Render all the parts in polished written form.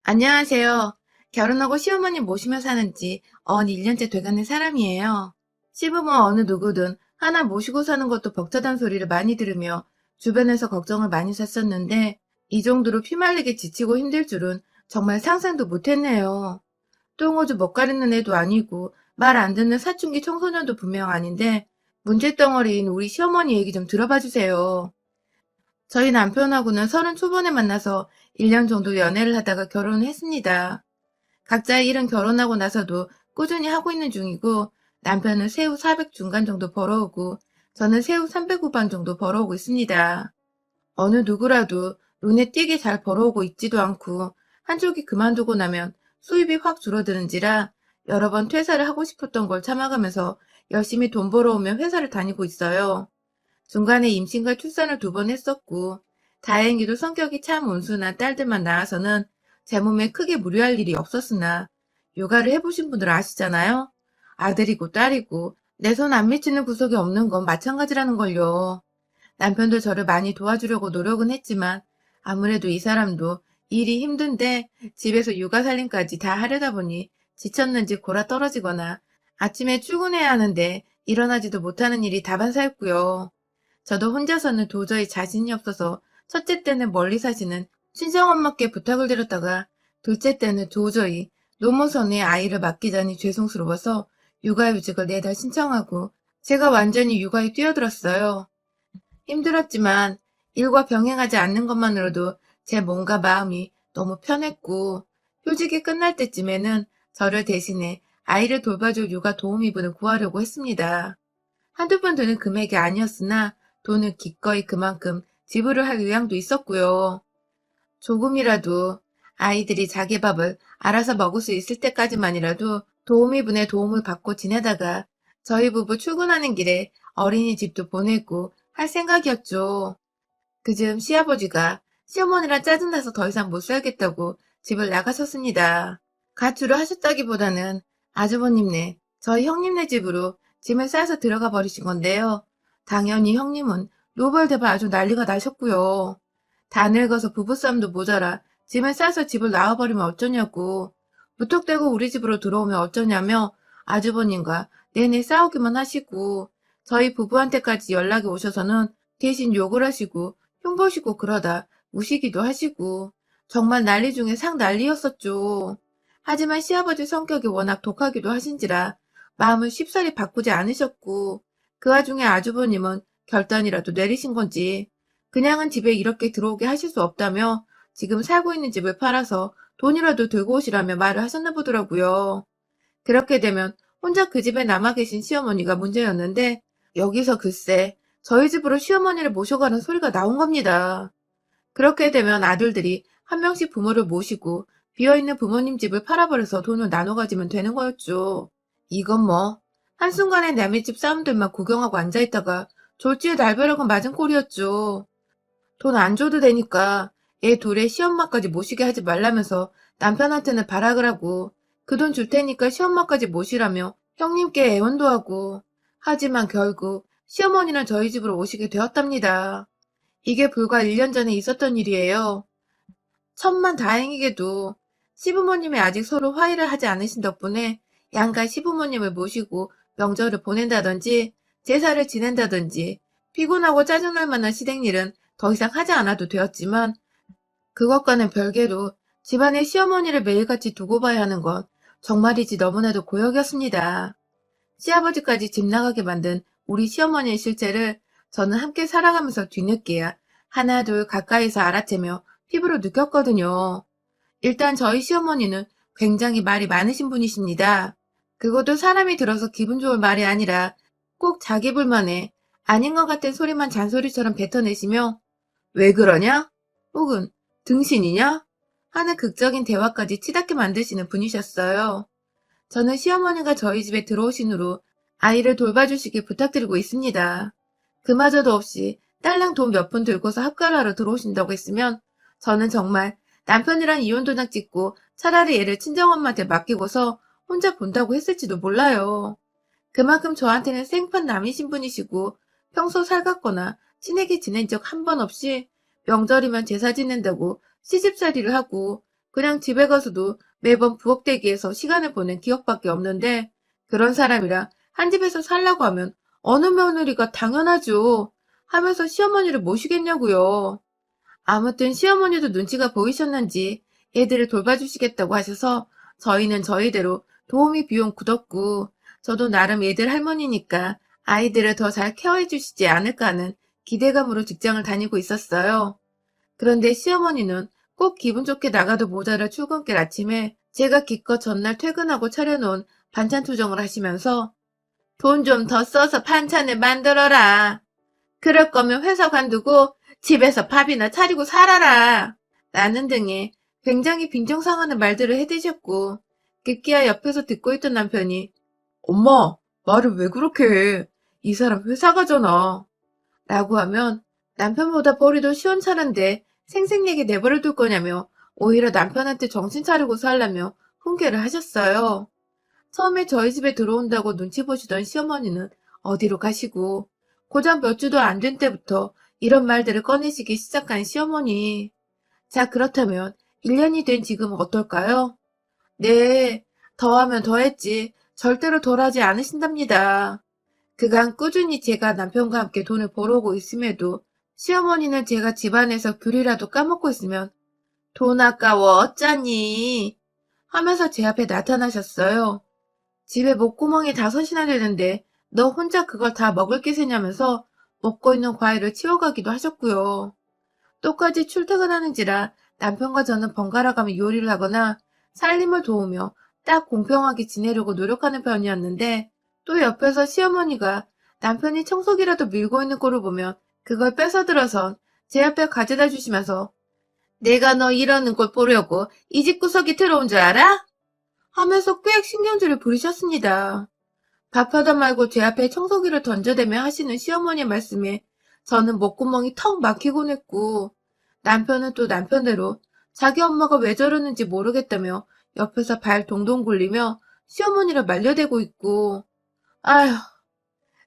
안녕하세요. 결혼하고 시어머님 모시며 사는 지 1년째 돼가는 사람이에요. 시부모 어느 누구든 하나 모시고 사는 것도 벅차단 소리를 많이 들으며 주변에서 걱정을 많이 샀었는데 이 정도로 피말리게 지치고 힘들 줄은 정말 상상도 못했네요. 똥오줌 못 가리는 애도 아니고 말 안 듣는 사춘기 청소년도 분명 아닌데 문제덩어리인 우리 시어머니 얘기 좀 들어봐 주세요. 저희 남편하고는 30 초반에 만나서 1년 정도 연애를 하다가 결혼을 했습니다. 각자의 일은 결혼하고 나서도 꾸준히 하고 있는 중이고 남편은 세후 400 중간 정도 벌어오고 저는 세후 300 후반 정도 벌어오고 있습니다. 어느 누구라도 눈에 띄게 잘 벌어오고 있지도 않고 한쪽이 그만두고 나면 수입이 확 줄어드는지라 여러 번 퇴사를 하고 싶었던 걸 참아가면서 열심히 돈 벌어오며 회사를 다니고 있어요. 중간에 임신과 출산을 2번 했었고 다행히도 성격이 참 온순한 딸들만 낳아서는 제 몸에 크게 무리할 일이 없었으나 육아를 해보신 분들 아시잖아요. 아들이고 딸이고 내 손 안 미치는 구석이 없는 건 마찬가지라는 걸요. 남편도 저를 많이 도와주려고 노력은 했지만 아무래도 이 사람도 일이 힘든데 집에서 육아 살림까지 다 하려다 보니 지쳤는지 골아 떨어지거나 아침에 출근해야 하는데 일어나지도 못하는 일이 다반사였고요. 저도 혼자서는 도저히 자신이 없어서 첫째 때는 멀리 사시는 친정엄마께 부탁을 드렸다가 둘째 때는 도저히 노모선에 아이를 맡기자니 죄송스러워서 육아휴직을 4달 신청하고 제가 완전히 육아에 뛰어들었어요. 힘들었지만 일과 병행하지 않는 것만으로도 제 몸과 마음이 너무 편했고 휴직이 끝날 때쯤에는 저를 대신해 아이를 돌봐줄 육아 도우미분을 구하려고 했습니다. 한두 번 드는 금액이 아니었으나 돈은 기꺼이 그만큼 지불을 할 의향도 있었고요. 조금이라도 아이들이 자기 밥을 알아서 먹을 수 있을 때까지만이라도 도우미분의 도움을 받고 지내다가 저희 부부 출근하는 길에 어린이집도 보내고 할 생각이었죠. 그즈음 시아버지가 시어머니랑 짜증나서 더 이상 못 살겠다고 집을 나가셨습니다. 가출을 하셨다기보다는 아주버님네, 저희 형님네 집으로 짐을 싸서 들어가 버리신 건데요. 당연히 형님은 노발대발 아주 난리가 나셨고요. 다 늙어서 부부싸움도 모자라 짐을 싸서 집을 나와버리면 어쩌냐고, 무턱대고 우리 집으로 들어오면 어쩌냐며 아주버님과 내내 싸우기만 하시고 저희 부부한테까지 연락이 오셔서는 대신 욕을 하시고 흉보시고 그러다 우시기도 하시고 정말 난리 중에 상 난리였었죠. 하지만 시아버지 성격이 워낙 독하기도 하신지라 마음을 쉽사리 바꾸지 않으셨고 그 와중에 아주버님은 결단이라도 내리신 건지 그냥은 집에 이렇게 들어오게 하실 수 없다며 지금 살고 있는 집을 팔아서 돈이라도 들고 오시라며 말을 하셨나 보더라고요. 그렇게 되면 혼자 그 집에 남아 계신 시어머니가 문제였는데 여기서 글쎄 저희 집으로 시어머니를 모셔가는 소리가 나온 겁니다. 그렇게 되면 아들들이 한 명씩 부모를 모시고 비어있는 부모님 집을 팔아버려서 돈을 나눠 가지면 되는 거였죠. 이건 뭐 한순간에 남의 집 사람들만 구경하고 앉아있다가 졸지에 날벼락은 맞은 꼴이었죠. 돈 안 줘도 되니까 얘 둘의 시엄마까지 모시게 하지 말라면서 남편한테는 발악을 하고 그 돈 줄 테니까 시엄마까지 모시라며 형님께 애원도 하고 하지만 결국 시어머니는 저희 집으로 오시게 되었답니다. 이게 불과 1년 전에 있었던 일이에요. 천만 다행이게도 시부모님이 아직 서로 화해를 하지 않으신 덕분에 양가 시부모님을 모시고 명절을 보낸다든지 제사를 지낸다든지 피곤하고 짜증날 만한 시댁일은 더 이상 하지 않아도 되었지만 그것과는 별개로 집안에 시어머니를 매일같이 두고 봐야 하는 건 정말이지 너무나도 고역이었습니다. 시아버지까지 집 나가게 만든 우리 시어머니의 실체를 저는 함께 살아가면서 뒤늦게야 하나둘 가까이서 알아채며 피부로 느꼈거든요. 일단 저희 시어머니는 굉장히 말이 많으신 분이십니다. 그것도 사람이 들어서 기분 좋을 말이 아니라 꼭 자기 불만에 아닌 것 같은 소리만 잔소리처럼 뱉어내시며 왜 그러냐? 혹은 등신이냐? 하는 극적인 대화까지 치닫게 만드시는 분이셨어요. 저는 시어머니가 저희 집에 들어오신 후로 아이를 돌봐주시길 부탁드리고 있습니다. 그마저도 없이 딸랑 돈 몇 푼 들고서 합가를 하러 들어오신다고 했으면 저는 정말 남편이랑 이혼 도장 찍고 차라리 애를 친정엄마한테 맡기고서 혼자 본다고 했을지도 몰라요. 그만큼 저한테는 생판 남이신 분이시고 평소 살갑거나 친하게 지낸 적 한 번 없이 명절이면 제사 지낸다고 시집살이를 하고 그냥 집에 가서도 매번 부엌대기에서 시간을 보낸 기억밖에 없는데 그런 사람이라 한 집에서 살라고 하면 어느 며느리가 당연하죠 하면서 시어머니를 모시겠냐고요. 아무튼 시어머니도 눈치가 보이셨는지 애들을 돌봐주시겠다고 하셔서 저희는 저희대로 도우미 비용 굳었고 저도 나름 애들 할머니니까 아이들을 더 잘 케어해 주시지 않을까 하는 기대감으로 직장을 다니고 있었어요. 그런데 시어머니는 꼭 기분 좋게 나가도 모자랄 출근길 아침에 제가 기껏 전날 퇴근하고 차려놓은 반찬 투정을 하시면서 돈 좀 더 써서 반찬을 만들어라. 그럴 거면 회사 관두고 집에서 밥이나 차리고 살아라. 라는 등의 굉장히 빈정상하는 말들을 해대셨고 급기야 옆에서 듣고 있던 남편이 엄마, 말을 왜 그렇게 해? 이 사람 회사 가잖아. 라고 하면 남편보다 벌이 더 시원찮은데 생색내게 내버려 둘 거냐며 오히려 남편한테 정신 차리고 살라며 훈계를 하셨어요. 처음에 저희 집에 들어온다고 눈치 보시던 시어머니는 어디로 가시고 고작 몇 주도 안 된 때부터 이런 말들을 꺼내시기 시작한 시어머니. 자, 그렇다면 1년이 된 지금은 어떨까요? 네, 더하면 더했지 절대로 덜하지 않으신답니다. 그간 꾸준히 제가 남편과 함께 돈을 벌어오고 있음에도 시어머니는 제가 집안에서 귤이라도 까먹고 있으면 돈 아까워 어쩌니 하면서 제 앞에 나타나셨어요. 집에 목구멍이 5이나 되는데 너 혼자 그걸 다 먹을 기세냐면서 먹고 있는 과일을 치워가기도 하셨고요. 똑같이 출퇴근하는지라 남편과 저는 번갈아 가며 요리를 하거나 살림을 도우며 딱 공평하게 지내려고 노력하는 편이었는데 또 옆에서 시어머니가 남편이 청소기라도 밀고 있는 꼴을 보면 그걸 뺏어들어서 제 앞에 가져다 주시면서 내가 너 이러는 꼴 보려고 이 집 구석에 들어온 줄 알아? 하면서 꽤 신경질을 부리셨습니다. 밥하다 말고 제 앞에 청소기를 던져대며 하시는 시어머니의 말씀에 저는 목구멍이 턱 막히곤 했고 남편은 또 남편대로 자기 엄마가 왜 저러는지 모르겠다며 옆에서 발 동동 굴리며 시어머니를 말려대고 있고 아휴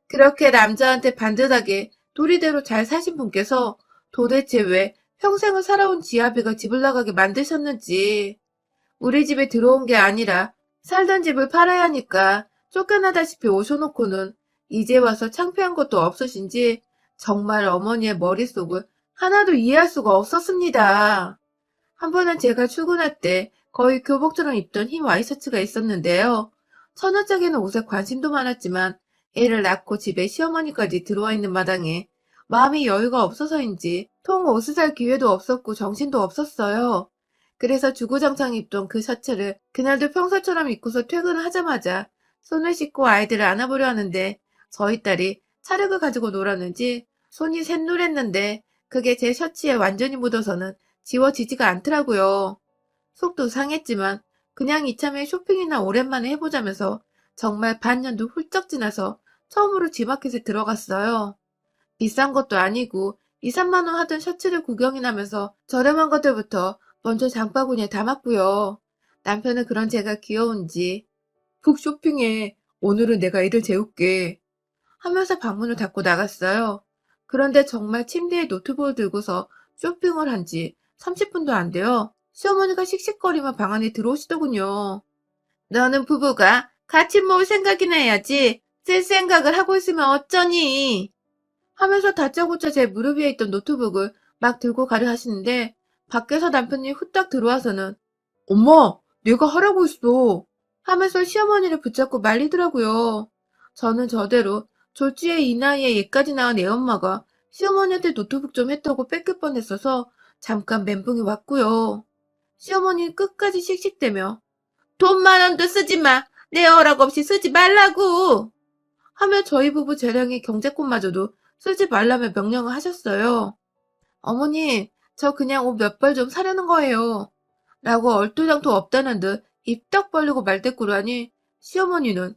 그렇게 남자한테 반듯하게 도리대로 잘 사신 분께서 도대체 왜 평생을 살아온 지아비가 집을 나가게 만드셨는지 우리 집에 들어온 게 아니라 살던 집을 팔아야 하니까 쫓겨나다시피 오셔놓고는 이제 와서 창피한 것도 없으신지 정말 어머니의 머릿속을 하나도 이해할 수가 없었습니다. 한 번은 제가 출근할 때 거의 교복처럼 입던 흰 와이셔츠가 있었는데요. 처녀짝에는 옷에 관심도 많았지만 애를 낳고 집에 시어머니까지 들어와 있는 마당에 마음이 여유가 없어서인지 통 옷을 살 기회도 없었고 정신도 없었어요. 그래서 주구장창 입던 그 셔츠를 그날도 평소처럼 입고서 퇴근을 하자마자 손을 씻고 아이들을 안아보려 하는데 저희 딸이 차력을 가지고 놀았는지 손이 샛노랬는데 그게 제 셔츠에 완전히 묻어서는 지워지지가 않더라고요. 속도 상했지만 그냥 이참에 쇼핑이나 오랜만에 해보자면서 정말 반년도 훌쩍 지나서 처음으로 G마켓에 들어갔어요. 비싼 것도 아니고 2, 3만 원 하던 셔츠를 구경이나면서 저렴한 것들부터 먼저 장바구니에 담았고요. 남편은 그런 제가 귀여운지 푹 쇼핑해. 오늘은 내가 일을 재울게. 하면서 방문을 닫고 나갔어요. 그런데 정말 침대에 노트북을 들고서 쇼핑을 한 지 30분도 안 돼요. 시어머니가 씩씩거리며 방 안에 들어오시더군요. 너는 부부가 같이 모을 생각이나 해야지. 쓸 생각을 하고 있으면 어쩌니? 하면서 다짜고짜 제 무릎 위에 있던 노트북을 막 들고 가려 하시는데 밖에서 남편이 후딱 들어와서는 엄마, 내가 하라고 했어. 하면서 시어머니를 붙잡고 말리더라고요. 저는 저대로 졸지에 이 나이에 얘까지 낳은 애엄마가 시어머니한테 노트북 좀 했다고 뺏길 뻔했어서 잠깐 멘붕이 왔고요. 시어머니는 끝까지 씩씩대며 돈 10,000원도 쓰지 마. 내 허락 없이 쓰지 말라고. 하며 저희 부부 재량의 경제권마저도 쓰지 말라며 명령을 하셨어요. 어머니, 저 그냥 옷 몇 벌 좀 사려는 거예요. 라고 얼토당토 없다는 듯 입 딱 벌리고 말대꾸를 하니 시어머니는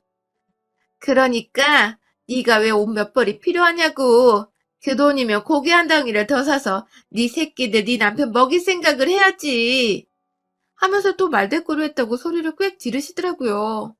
그러니까 네가 왜 옷 몇 벌이 필요하냐고. 그 돈이면 고기 한 덩이를 더 사서 네 새끼들 네 남편 먹일 생각을 해야지. 하면서 또 말대꾸를 했다고 소리를 꽥 지르시더라고요.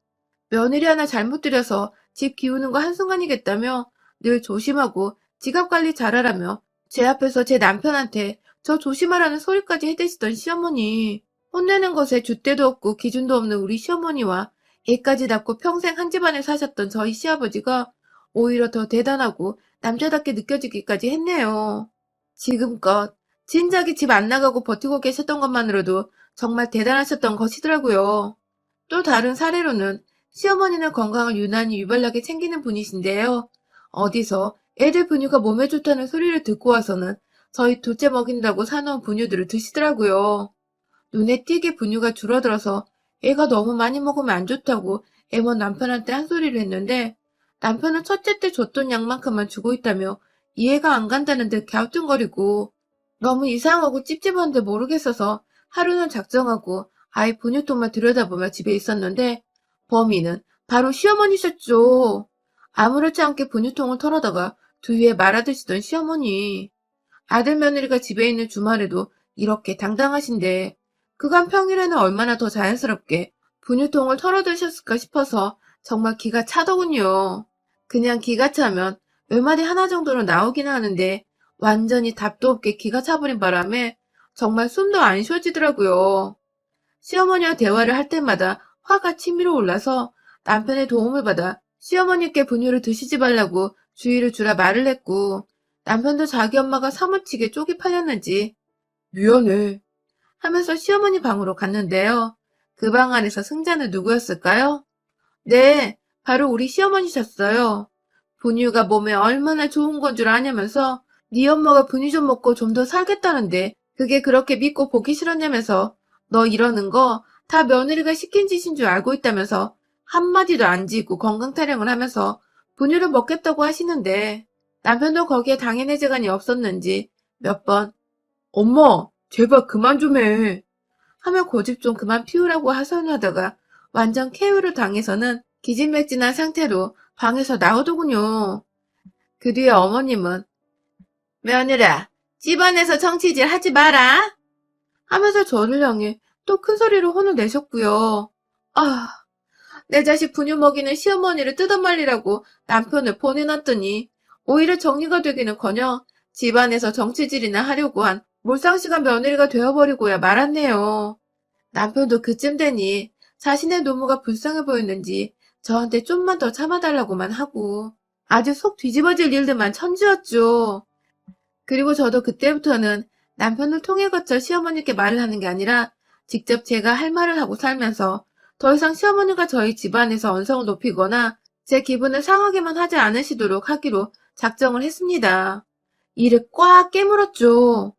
며느리 하나 잘못 들여서 집 기우는 거 한순간이겠다며 늘 조심하고 지갑 관리 잘하라며 제 앞에서 제 남편한테 저 조심하라는 소리까지 해대시던 시어머니. 혼내는 것에 줏대도 없고 기준도 없는 우리 시어머니와 애까지 낳고 평생 한 집안에 사셨던 저희 시아버지가 오히려 더 대단하고 남자답게 느껴지기까지 했네요. 지금껏 진작에 집 안 나가고 버티고 계셨던 것만으로도 정말 대단하셨던 것이더라고요. 또 다른 사례로는 시어머니는 건강을 유난히 유별나게 챙기는 분이신데요. 어디서 애들 분유가 몸에 좋다는 소리를 듣고 와서는 저희 둘째 먹인다고 사놓은 분유들을 드시더라고요. 눈에 띄게 분유가 줄어들어서 애가 너무 많이 먹으면 안 좋다고 애먼 남편한테 한 소리를 했는데 남편은 첫째 때 줬던 양만큼만 주고 있다며 이해가 안 간다는 듯 갸우뚱거리고 너무 이상하고 찝찝한데 모르겠어서 하루는 작정하고 아이 분유통만 들여다보며 집에 있었는데 범인은 바로 시어머니셨죠. 아무렇지 않게 분유통을 털어다가 두위에 말아드시던 시어머니. 아들 며느리가 집에 있는 주말에도 이렇게 당당하신데 그간 평일에는 얼마나 더 자연스럽게 분유통을 털어드셨을까 싶어서 정말 기가 차더군요. 그냥 기가 차면 외마디 하나 정도는 나오긴 하는데 완전히 답도 없게 기가 차버린 바람에 정말 숨도 안 쉬어지더라고요. 시어머니와 대화를 할 때마다 화가 치밀어 올라서 남편의 도움을 받아 시어머니께 분유를 드시지 말라고 주의를 주라 말을 했고 남편도 자기 엄마가 사무치게 쪽이 팔렸는지 미안해 하면서 시어머니 방으로 갔는데요. 그 방 안에서 승자는 누구였을까요? 네, 바로 우리 시어머니셨어요. 분유가 몸에 얼마나 좋은 건 줄 아냐면서 네 엄마가 분유 좀 먹고 좀 더 살겠다는데 그게 그렇게 믿고 보기 싫었냐면서 너 이러는 거 다 며느리가 시킨 짓인 줄 알고 있다면서 한마디도 안 지고 건강 타령을 하면서 분유를 먹겠다고 하시는데 남편도 거기에 당연해재간이 없었는지 몇 번 엄마 제발 그만 좀 해 하며 고집 좀 그만 피우라고 하소연하다가 완전 KO를 당해서는 기진맥진한 상태로 방에서 나오더군요. 그 뒤에 어머님은 며느라 집안에서 정치질 하지 마라 하면서 저를 향해 또 큰 소리로 혼을 내셨고요. 아, 내 자식 분유 먹이는 시어머니를 뜯어말리라고 남편을 보내놨더니 오히려 정리가 되기는커녕 집안에서 정치질이나 하려고 한 몰상식한 며느리가 되어버리고야 말았네요. 남편도 그쯤 되니 자신의 노무가 불쌍해 보였는지 저한테 좀만 더 참아달라고만 하고 아주 속 뒤집어질 일들만 천지였죠. 그리고 저도 그때부터는 남편을 통해 거쳐 시어머니께 말을 하는 게 아니라 직접 제가 할 말을 하고 살면서 더 이상 시어머니가 저희 집안에서 언성을 높이거나 제 기분을 상하게만 하지 않으시도록 하기로 작정을 했습니다. 이를 꽉 깨물었죠.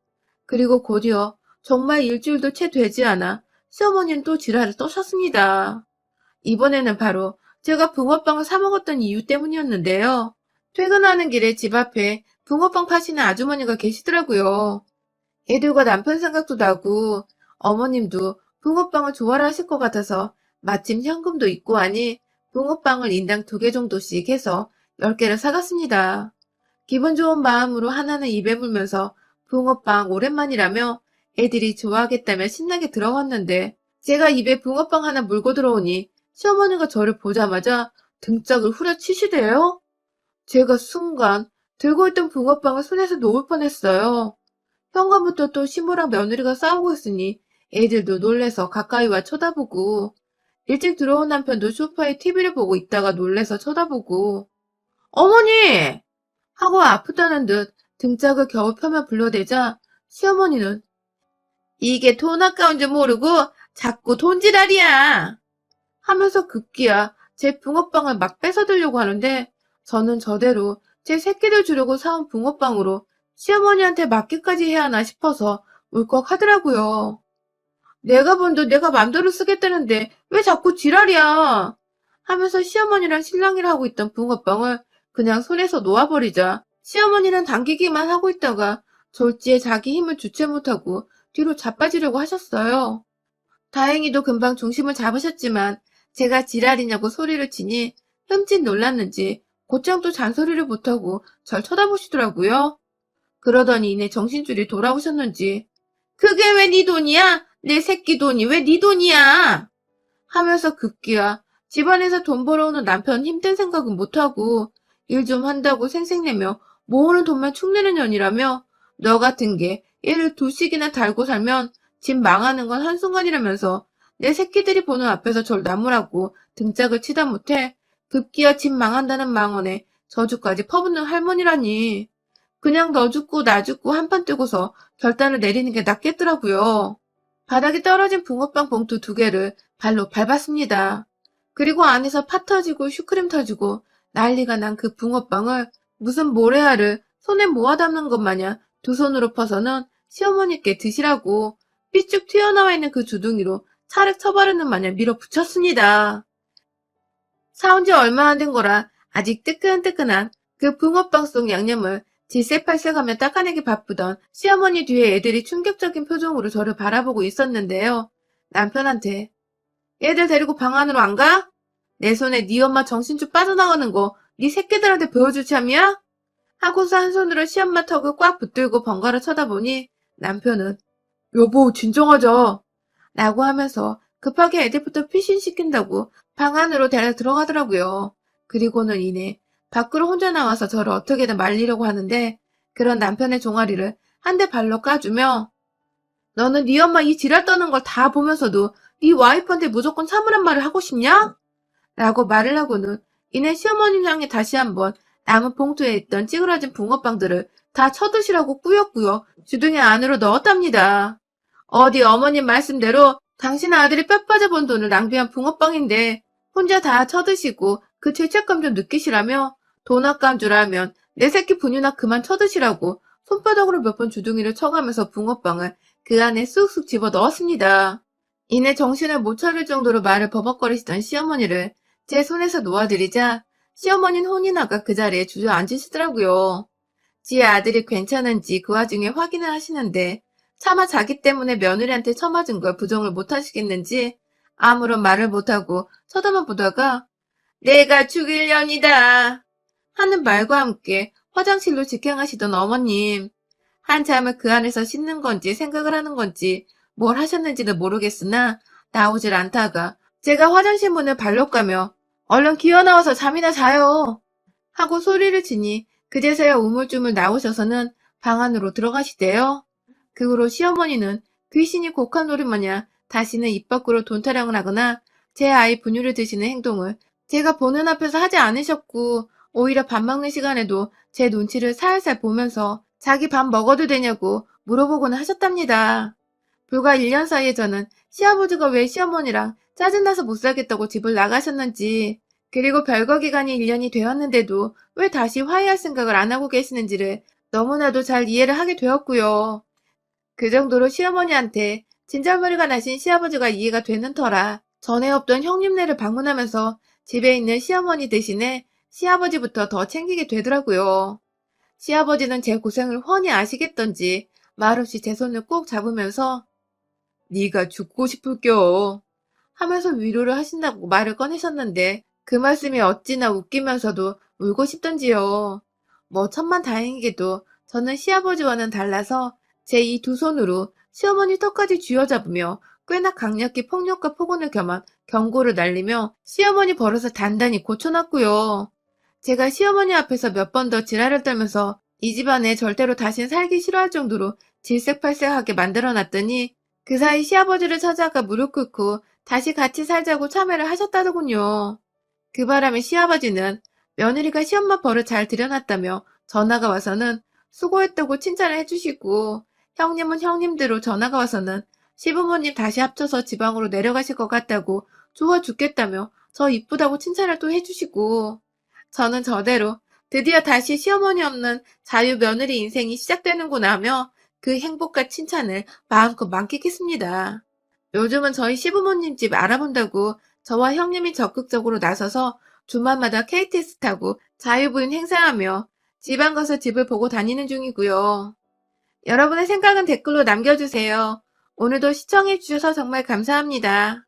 그리고 곧이어 정말 일주일도 채 되지 않아 시어머니는 또 지랄을 떠셨습니다. 이번에는 바로 제가 붕어빵을 사 먹었던 이유 때문이었는데요. 퇴근하는 길에 집 앞에 붕어빵 파시는 아주머니가 계시더라고요. 애들과 남편 생각도 나고 어머님도 붕어빵을 좋아라 하실 것 같아서 마침 현금도 있고 하니 붕어빵을 인당 2개 정도씩 해서 10개를 사갔습니다. 기분 좋은 마음으로 하나는 입에 물면서 붕어빵 오랜만이라며 애들이 좋아하겠다며 신나게 들어왔는데 제가 입에 붕어빵 하나 물고 들어오니 시어머니가 저를 보자마자 등짝을 후려치시대요. 제가 순간 들고 있던 붕어빵을 손에서 놓을 뻔했어요. 현관부터 또 시모랑 며느리가 싸우고 있으니 애들도 놀래서 가까이 와 쳐다보고 일찍 들어온 남편도 소파에 TV를 보고 있다가 놀래서 쳐다보고 어머니! 하고 아프다는 듯 등짝을 겨우 펴며 불러대자 시어머니는 이게 돈 아까운 줄 모르고 자꾸 돈지랄이야 하면서 급기야 제 붕어빵을 막 뺏어들려고 하는데 저는 저대로 제 새끼들 주려고 사온 붕어빵으로 시어머니한테 맞기까지 해야 하나 싶어서 울컥하더라고요. 내가 본 돈 내가 맘대로 쓰겠다는데 왜 자꾸 지랄이야 하면서 시어머니랑 실랑이를 하고 있던 붕어빵을 그냥 손에서 놓아버리자 시어머니는 당기기만 하고 있다가 졸지에 자기 힘을 주체 못하고 뒤로 자빠지려고 하셨어요. 다행히도 금방 중심을 잡으셨지만 제가 지랄이냐고 소리를 치니 흠칫 놀랐는지 곧장 또 잔소리를 못하고 절 쳐다보시더라고요. 그러더니 이내 정신줄이 돌아오셨는지 그게 왜 네 돈이야? 내 새끼 돈이 왜 네 돈이야? 하면서 급기야 집안에서 돈 벌어오는 남편 힘든 생각은 못하고 일 좀 한다고 생색내며 모으는 돈만 축내는 년이라며 너 같은 게 얘를 2씩이나 달고 살면 집 망하는 건 한순간이라면서 내 새끼들이 보는 앞에서 절 나무라고 등짝을 치다 못해 급기야 집 망한다는 망언에 저주까지 퍼붓는 할머니라니. 그냥 너 죽고 나 죽고 한판 뜨고서 결단을 내리는 게 낫겠더라고요. 바닥에 떨어진 붕어빵 봉투 2개를 발로 밟았습니다. 그리고 안에서 파 터지고 슈크림 터지고 난리가 난 그 붕어빵을 무슨 모래알을 손에 모아 담는 것 마냥 두 손으로 퍼서는 시어머니께 드시라고 삐쭉 튀어나와 있는 그 주둥이로 차를 쳐바르는 마냥 밀어붙였습니다. 사온 지 얼마 안 된 거라 아직 뜨끈뜨끈한 그 붕어빵 속 양념을 질색팔색하며 닦아내기 바쁘던 시어머니 뒤에 애들이 충격적인 표정으로 저를 바라보고 있었는데요. 남편한테 얘들 데리고 방 안으로 안 가? 내 손에 네 엄마 정신줄 빠져나가는 거 네 새끼들한테 보여줄 참이야? 하고서 한 손으로 시엄마 턱을 꽉 붙들고 번갈아 쳐다보니 남편은 여보 진정하자 라고 하면서 급하게 애들부터 피신시킨다고 방 안으로 데려 들어가더라고요. 그리고는 이내 밖으로 혼자 나와서 저를 어떻게든 말리려고 하는데 그런 남편의 종아리를 한 대 발로 까주며 너는 네 엄마 이 지랄 떠는 걸 다 보면서도 네 와이프한테 무조건 참으란 말을 하고 싶냐? 라고 말을 하고는 이내 시어머니 향해 다시 한번 남은 봉투에 있던 찌그러진 붕어빵들을 다 쳐드시라고 꾸역꾸역 주둥이 안으로 넣었답니다. 어디 어머님 말씀대로 당신 아들이 뼈 빠져본 돈을 낭비한 붕어빵인데 혼자 다 쳐드시고 그 죄책감 좀 느끼시라며 돈 아까운 줄 알면 내 새끼 분유나 그만 쳐드시라고 손바닥으로 몇 번 주둥이를 쳐가면서 붕어빵을 그 안에 쑥쑥 집어 넣었습니다. 이내 정신을 못 차릴 정도로 말을 버벅거리시던 시어머니를 제 손에서 놓아드리자 시어머니는 혼이 나가 그 자리에 주저앉으시더라고요. 지 아들이 괜찮은지 그 와중에 확인을 하시는데 차마 자기 때문에 며느리한테 처맞은 걸 부정을 못하시겠는지 아무런 말을 못하고 쳐다만 보다가 내가 죽일 년이다 하는 말과 함께 화장실로 직행하시던 어머님. 한참을 그 안에서 씻는 건지 생각을 하는 건지 뭘 하셨는지는 모르겠으나 나오질 않다가 제가 화장실 문을 발로 까며 얼른 기어나와서 잠이나 자요 하고 소리를 치니 그제서야 우물쭈물 나오셔서는 방 안으로 들어가시대요. 그 후로 시어머니는 귀신이 곡한 노릇 마냥 다시는 입 밖으로 돈 타령을 하거나 제 아이 분유를 드시는 행동을 제가 보는 앞에서 하지 않으셨고 오히려 밥 먹는 시간에도 제 눈치를 살살 보면서 자기 밥 먹어도 되냐고 물어보곤 하셨답니다. 불과 1년 사이에 저는 시아버지가 왜 시어머니랑 짜증나서 못 살겠다고 집을 나가셨는지 그리고 별거 기간이 1년이 되었는데도 왜 다시 화해할 생각을 안 하고 계시는지를 너무나도 잘 이해를 하게 되었고요. 그 정도로 시어머니한테 진절머리가 나신 시아버지가 이해가 되는 터라 전에 없던 형님네를 방문하면서 집에 있는 시어머니 대신에 시아버지부터 더 챙기게 되더라고요. 시아버지는 제 고생을 훤히 아시겠던지 말없이 제 손을 꼭 잡으면서 네가 죽고 싶을겨 하면서 위로를 하신다고 말을 꺼내셨는데 그 말씀이 어찌나 웃기면서도 울고 싶던지요. 뭐 천만다행이게도 저는 시아버지와는 달라서 제 이 두 손으로 시어머니 턱까지 쥐어잡으며 꽤나 강력히 폭력과 폭언을 겸한 경고를 날리며 시어머니 버릇을 단단히 고쳐놨고요. 제가 시어머니 앞에서 몇 번 더 지랄을 떨면서 이 집안에 절대로 다신 살기 싫어할 정도로 질색팔색하게 만들어놨더니 그 사이 시아버지를 찾아가 무릎 꿇고 다시 같이 살자고 참여를 하셨다더군요. 그 바람에 시아버지는 며느리가 시엄마 버릇 잘 들여놨다며 전화가 와서는 수고했다고 칭찬을 해주시고 형님은 형님대로 전화가 와서는 시부모님 다시 합쳐서 지방으로 내려가실 것 같다고 좋아 죽겠다며 저 이쁘다고 칭찬을 또 해주시고 저는 저대로 드디어 다시 시어머니 없는 자유 며느리 인생이 시작되는구나 하며 그 행복과 칭찬을 마음껏 만끽했습니다. 요즘은 저희 시부모님 집 알아본다고 저와 형님이 적극적으로 나서서 주말마다 KTX 타고 자유부인 행사하며 지방 가서 집을 보고 다니는 중이고요. 여러분의 생각은 댓글로 남겨주세요. 오늘도 시청해주셔서 정말 감사합니다.